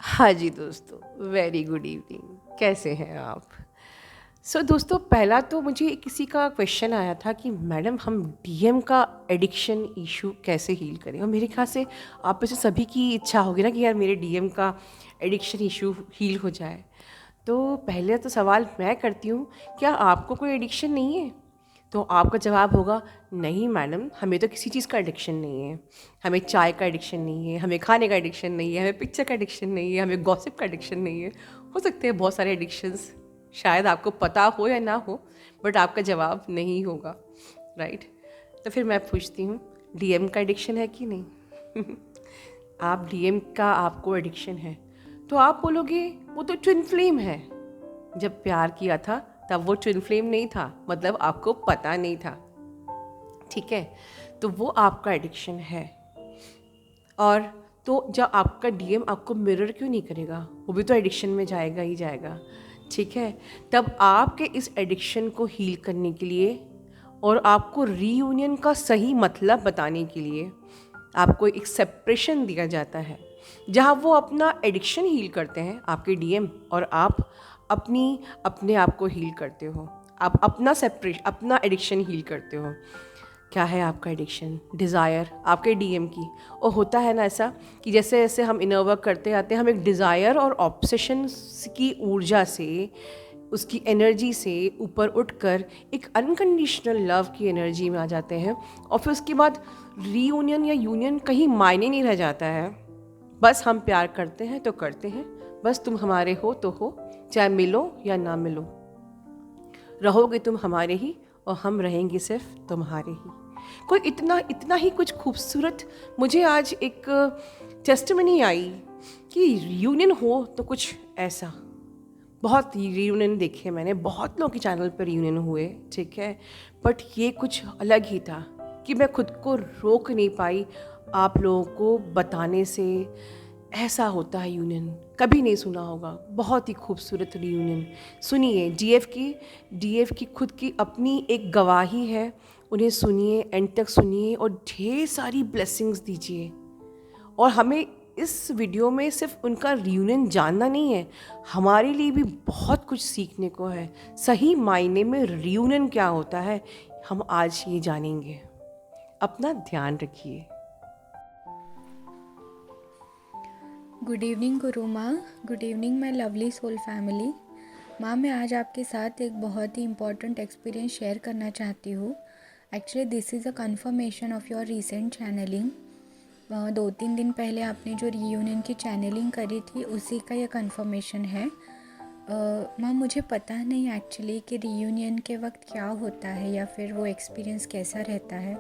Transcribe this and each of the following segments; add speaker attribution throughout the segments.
Speaker 1: हाँ जी दोस्तों, very good evening. कैसे हैं आप? दोस्तों, पहला तो मुझे किसी का क्वेश्चन आया था कि मैडम हम डीएम का एडिक्शन इशू कैसे हील करें। और मेरे ख्याल से आप में से सभी की इच्छा होगी ना कि यार मेरे डीएम का एडिक्शन इशू हील हो जाए। तो पहले तो सवाल मैं करती हूँ, क्या आपको कोई एडिक्शन नहीं है? तो आपका जवाब होगा, नहीं मैडम, हमें तो किसी चीज़ का एडिक्शन नहीं है। हमें चाय का एडिक्शन नहीं है, हमें खाने का एडिक्शन नहीं है, हमें पिक्चर का एडिक्शन नहीं है, हमें गॉसिप का एडिक्शन नहीं है। हो सकते हैं बहुत सारे एडिक्शंस, शायद आपको पता हो या ना हो, बट आपका जवाब नहीं होगा, राइट? तो फिर मैं पूछती हूँ, डीएम का एडिक्शन है कि नहीं? आप डीएम का आपको एडिक्शन है तो आप बोलोगे वो तो ट्विन फ्लेम है। जब प्यार किया था तब वो ट्विन फ्लेम नहीं था, मतलब आपको पता नहीं था, ठीक है? तो वो आपका एडिक्शन है। और तो जब आपका डीएम आपको मिरर क्यों नहीं करेगा, वो भी तो एडिक्शन में जाएगा ही जाएगा, ठीक है? तब आपके इस एडिक्शन को हील करने के लिए और आपको रीयूनियन का सही मतलब बताने के लिए आपको एक सेपरेशन दिया जाता है, जहाँ वो अपना एडिक्शन हील करते हैं, आपके डीएम, और आप अपने आप को हील करते हो। आप अपना एडिक्शन हील करते हो। क्या है आपका एडिक्शन? डिज़ायर आपके डीएम की। और होता है ना ऐसा कि जैसे जैसे हम इनर वर्क करते आते हैं, हम एक डिज़ायर और ऑब्सेशन की ऊर्जा से, उसकी एनर्जी से ऊपर उठकर एक अनकंडीशनल लव की एनर्जी में आ जाते हैं। और फिर उसके बाद रीयूनियन या यूनियन कहीं मायने नहीं रह जाता है। बस हम प्यार करते हैं तो करते हैं, बस तुम हमारे हो तो हो, चाहे मिलो या ना मिलो, रहोगे तुम हमारे ही और हम रहेंगे सिर्फ तुम्हारे ही। कोई इतना इतना ही कुछ खूबसूरत। मुझे आज एक टेस्टिमनी आई कि रीयूनियन हो तो कुछ ऐसा। बहुत रीयूनियन देखे मैंने, बहुत लोगों के चैनल पर रीयूनियन हुए, ठीक है, बट ये कुछ अलग ही था कि मैं खुद को रोक नहीं पाई आप लोगों को बताने से। ऐसा होता है यूनियन, कभी नहीं सुना होगा, बहुत ही खूबसूरत रीयूनियन। सुनिए, डीएफ की खुद की अपनी एक गवाही है, उन्हें सुनिए, एंड तक सुनिए और ढेर सारी ब्लेसिंग्स दीजिए। और हमें इस वीडियो में सिर्फ उनका रियूनियन जानना नहीं है, हमारे लिए भी बहुत कुछ सीखने को है। सही मायने में रियूनियन क्या होता है, हम आज ये जानेंगे। अपना ध्यान रखिए।
Speaker 2: गुड इवनिंग गुरु माँ। Good evening my lovely soul family. माँ, मैं आज आपके साथ एक बहुत ही इम्पॉर्टेंट एक्सपीरियंस शेयर करना चाहती हूँ। Actually this is a confirmation of your recent channelling. 2-3 दिन पहले आपने जो रीयूनियन की चैनलिंग करी थी, उसी का ये कन्फर्मेशन है। माँ, मुझे पता नहीं एक्चुअली कि रीयूनियन के वक्त क्या होता है या फिर वो एक्सपीरियंस कैसा रहता है,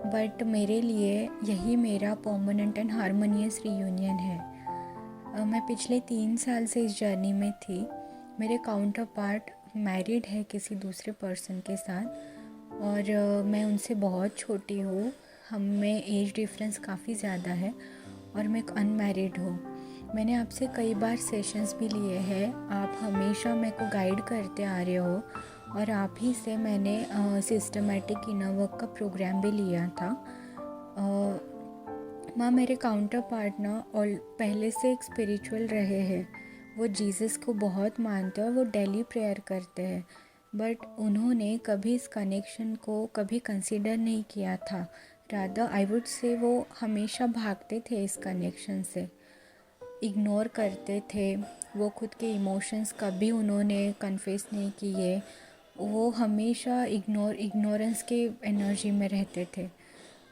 Speaker 2: बट मेरे लिए यही मेरा परमानेंट एंड हारमोनियस रीयूनियन है। मैं पिछले 3 साल से इस जर्नी में थी। मेरे काउंटर पार्ट मैरिड है किसी दूसरे पर्सन के साथ, और मैं उनसे बहुत छोटी हूँ। हम में एज डिफरेंस काफ़ी ज़्यादा है, और मैं एक अनमैरिड हूँ। मैंने आपसे कई बार सेशंस भी लिए हैं, आप हमेशा मेरे को गाइड करते आ रहे हो, और आप ही से मैंने सिस्टमेटिक इनर वर्क का प्रोग्राम भी लिया था। माँ, मेरे काउंटर पार्टनर और पहले से एक स्पिरिचुअल रहे हैं। वो जीसस को बहुत मानते हैं और वो डेली प्रेयर करते हैं, बट उन्होंने कभी इस कनेक्शन को कभी कंसीडर नहीं किया था। रादर आई वुड से वो हमेशा भागते थे इस कनेक्शन से, इग्नोर करते थे। वो खुद के इमोशंस कभी उन्होंने कन्फेस नहीं किए। वो हमेशा इग्नोरेंस के एनर्जी में रहते थे।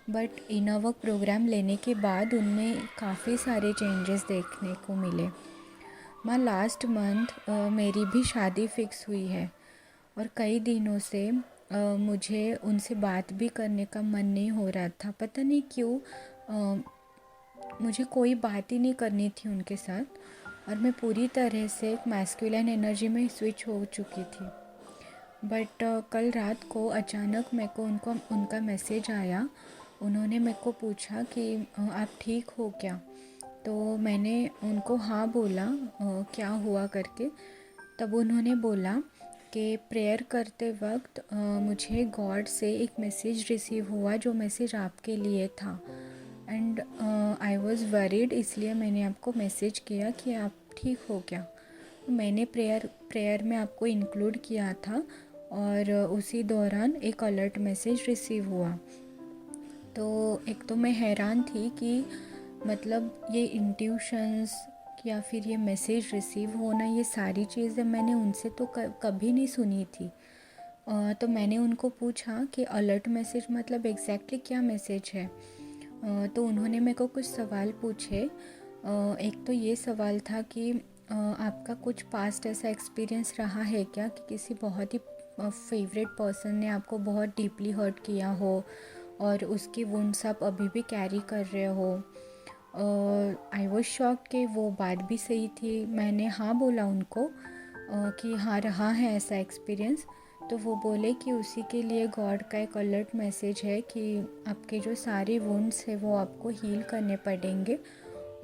Speaker 2: बट इनर वर्क प्रोग्राम लेने के बाद उनमें काफ़ी सारे चेंजेस देखने को मिले। माँ, लास्ट मंथ मेरी भी शादी फिक्स हुई है, और कई दिनों से मुझे उनसे बात भी करने का मन नहीं हो रहा था। पता नहीं क्यों, मुझे कोई बात ही नहीं करनी थी उनके साथ, और मैं पूरी तरह से एक मैस्कुलिन एनर्जी में स्विच हो चुकी थी। बट कल रात को अचानक मेरे को उनका मैसेज आया। उन्होंने मेरे को पूछा कि आप ठीक हो क्या? तो मैंने उनको हाँ बोला, क्या हुआ करके। तब उन्होंने बोला कि प्रेयर करते वक्त मुझे गॉड से एक मैसेज रिसीव हुआ, जो मैसेज आपके लिए था, एंड आई वॉज़ वरीड, इसलिए मैंने आपको मैसेज किया कि आप ठीक हो क्या। मैंने प्रेयर में आपको इंक्लूड किया था और उसी दौरान एक अलर्ट मैसेज रिसीव हुआ। तो एक तो मैं हैरान थी कि मतलब ये इंट्यूशंस या फिर ये मैसेज रिसीव होना, ये सारी चीज़ें मैंने उनसे तो कभी नहीं सुनी थी। तो मैंने उनको पूछा कि अलर्ट मैसेज मतलब एग्जैक्टली क्या मैसेज है। तो उन्होंने मेरे को कुछ सवाल पूछे। एक तो ये सवाल था कि आपका कुछ पास्ट ऐसा एक्सपीरियंस रहा है क्या कि किसी बहुत ही फेवरेट पर्सन ने आपको बहुत डीपली हर्ट किया हो और उसकी वुंड्स आप अभी भी कैरी कर रहे हो। आई वॉज शॉक कि वो बात भी सही थी। मैंने हाँ बोला उनको कि हाँ रहा है ऐसा एक्सपीरियंस। तो वो बोले कि उसी के लिए गॉड का एक अलर्ट मैसेज है कि आपके जो सारे वुंड्स है वो आपको हील करने पड़ेंगे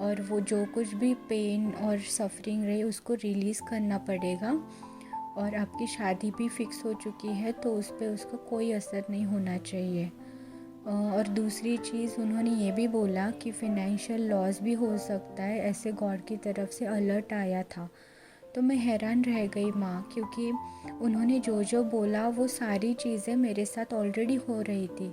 Speaker 2: और वो जो कुछ भी पेन और सफरिंग रही उसको रिलीज़ करना पड़ेगा। और आपकी शादी भी फिक्स हो चुकी है तो उस पर उसका कोई असर नहीं होना चाहिए। और दूसरी चीज़ उन्होंने ये भी बोला कि फ़िनेंशियल लॉस भी हो सकता है, ऐसे गॉड की तरफ से अलर्ट आया था। तो मैं हैरान रह गई माँ, क्योंकि उन्होंने जो जो बोला वो सारी चीज़ें मेरे साथ ऑलरेडी हो रही थी।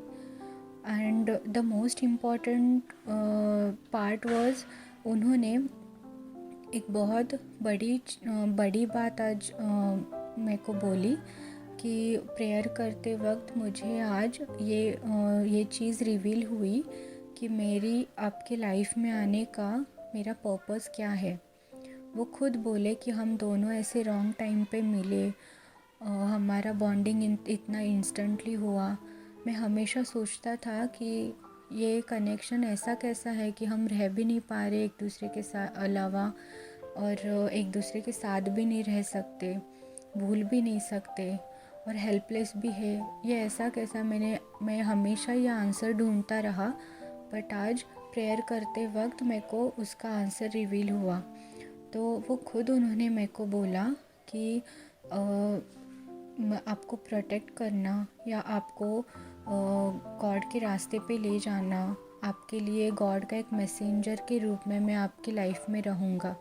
Speaker 2: And the most important part was, उन्होंने एक बहुत बड़ी बात आज मेरे को बोली कि प्रेयर करते वक्त मुझे आज ये चीज़ रिवील हुई कि मेरी आपके लाइफ में आने का मेरा पर्पस क्या है। वो खुद बोले कि हम दोनों ऐसे रॉन्ग टाइम पे मिले, हमारा बॉन्डिंग इतना इंस्टेंटली हुआ। मैं हमेशा सोचता था कि ये कनेक्शन ऐसा कैसा है कि हम रह भी नहीं पा रहे एक दूसरे के साथ अलावा, और एक दूसरे के साथ भी नहीं रह सकते, भूल भी नहीं सकते और हेल्पलेस भी है। ये ऐसा कैसा, मैं हमेशा ये आंसर ढूंढता रहा। बट आज प्रेयर करते वक्त मेरे को उसका आंसर रिवील हुआ। तो वो खुद उन्होंने मेरे को बोला कि आपको प्रोटेक्ट करना या आपको गॉड के रास्ते पे ले जाना, आपके लिए गॉड का एक मैसेंजर के रूप में मैं आपकी लाइफ में रहूँगा।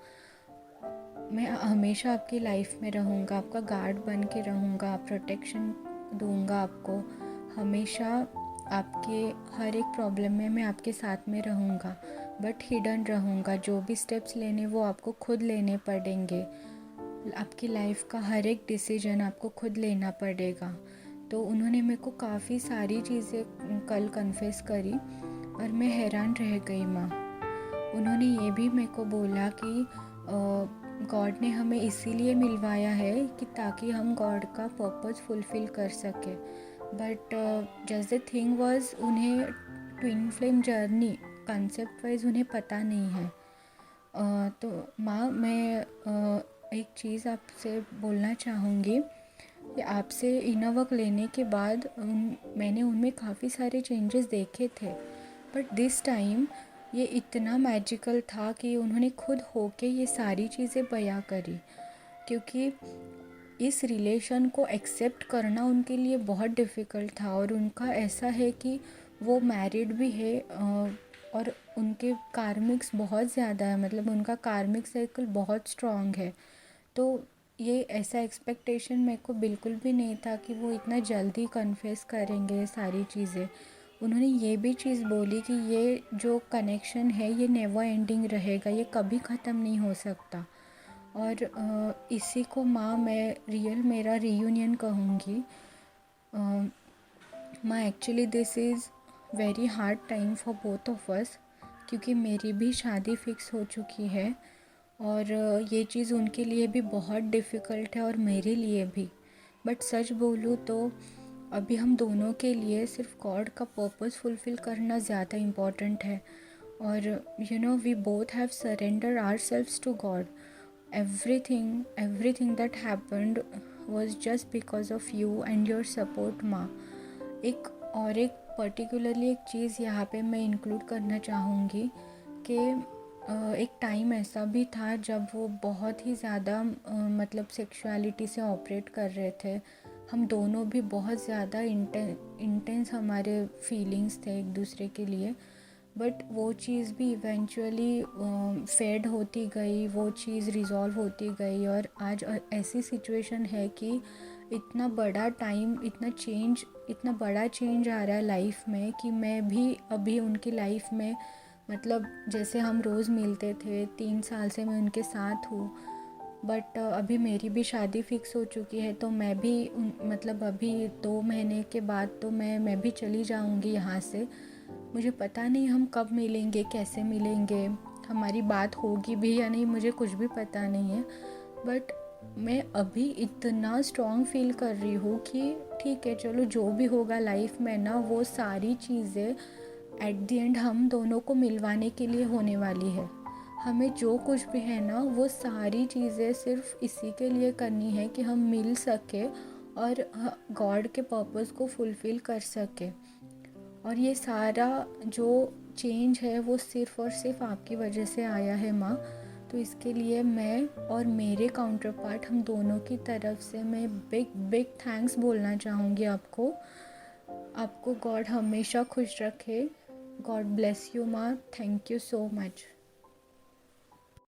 Speaker 2: मैं हमेशा आपकी लाइफ में रहूँगा, आपका गार्ड बन के रहूँगा, प्रोटेक्शन दूँगा आपको हमेशा। आपके हर एक प्रॉब्लम में मैं आपके साथ में रहूँगा, बट हिडन रहूँगा। जो भी स्टेप्स लेने वो आपको खुद लेने पड़ेंगे। आपकी लाइफ का हर एक डिसीजन आपको खुद लेना पड़ेगा। तो उन्होंने मेरे को काफ़ी सारी चीज़ें कल कन्फेस करी और मैं हैरान रह गई माँ। उन्होंने ये भी मेरे को बोला कि गॉड ने हमें इसीलिए मिलवाया है कि ताकि हम गॉड का पर्पस फुलफ़िल कर सके। But just the thing was, उन्हें twin flame journey concept wise उन्हें पता नहीं है। तो माँ, मैं एक चीज़ आपसे बोलना चाहूँगी कि आपसे इनर वर्क लेने के बाद मैंने उनमें काफ़ी सारे चेंजेस देखे थे। बट दिस टाइम ये इतना मैजिकल था कि उन्होंने खुद होके ये सारी चीज़ें बयां करी। क्योंकि इस रिलेशन को एक्सेप्ट करना उनके लिए बहुत डिफ़िकल्ट था। और उनका ऐसा है कि वो मैरिड भी है और उनके कार्मिक्स बहुत ज़्यादा है, मतलब उनका कार्मिक साइकिल बहुत स्ट्रॉन्ग है। तो ये ऐसा एक्सपेक्टेशन मेरे को बिल्कुल भी नहीं था कि वो इतना जल्दी कन्फेस करेंगे ये सारी चीज़ें। उन्होंने ये भी चीज़ बोली कि ये जो कनेक्शन है ये नेवर एंडिंग रहेगा, ये कभी ख़त्म नहीं हो सकता। और इसी को माँ मैं मेरा रीयूनियन कहूँगी। माँ, actually this is very hard time for both of us, क्योंकि मेरी भी शादी फिक्स हो चुकी है और ये चीज़ उनके लिए भी बहुत डिफ़िकल्ट है और मेरे लिए भी। बट सच बोलूँ तो अभी हम दोनों के लिए सिर्फ गॉड का पर्पस फुलफ़िल करना ज़्यादा इम्पॉर्टेंट है। और we both have surrender ourselves to God. everything that happened was just because of you and your support माँ। एक पर्टिकुलरली एक चीज़ यहाँ पे मैं इंक्लूड करना चाहूँगी कि एक टाइम ऐसा भी था जब वो बहुत ही ज़्यादा मतलब सेक्सुअलिटी से ऑपरेट कर रहे थे। हम दोनों भी बहुत ज़्यादा इंटेंस हमारे फीलिंग्स थे एक दूसरे के लिए। बट वो चीज़ भी इवेंचुअली फेड होती गई, वो चीज़ रिज़ॉल्व होती गई, और आज ऐसी सिचुएशन है कि इतना बड़ा टाइम, इतना बड़ा चेंज आ रहा है लाइफ में कि मैं भी अभी उनकी लाइफ में, मतलब जैसे हम रोज़ मिलते थे, 3 साल से मैं उनके साथ हूँ, बट अभी मेरी भी शादी फिक्स हो चुकी है, तो मैं भी मतलब अभी 2 महीने के बाद तो मैं भी चली जाऊँगी यहाँ से। मुझे पता नहीं हम कब मिलेंगे, कैसे मिलेंगे, हमारी बात होगी भी या नहीं, मुझे कुछ भी पता नहीं है। बट मैं अभी इतना स्ट्रॉन्ग फील कर रही हूँ कि ठीक है, चलो जो भी होगा लाइफ में ना, वो सारी चीज़ें एट द एंड हम दोनों को मिलवाने के लिए होने वाली है। हमें जो कुछ भी है ना, वो सारी चीज़ें सिर्फ इसी के लिए करनी है कि हम मिल सके और गॉड के पर्पस को फुलफ़िल कर सके। और ये सारा जो चेंज है वो सिर्फ़ और सिर्फ आपकी वजह से आया है माँ। तो इसके लिए मैं और मेरे काउंटर पार्ट, हम दोनों की तरफ से मैं बिग बिग थैंक्स बोलना चाहूँगी आपको। आपको गॉड हमेशा खुश रखे। गॉड ब्लेस यू माँ, थैंक यू सो मच।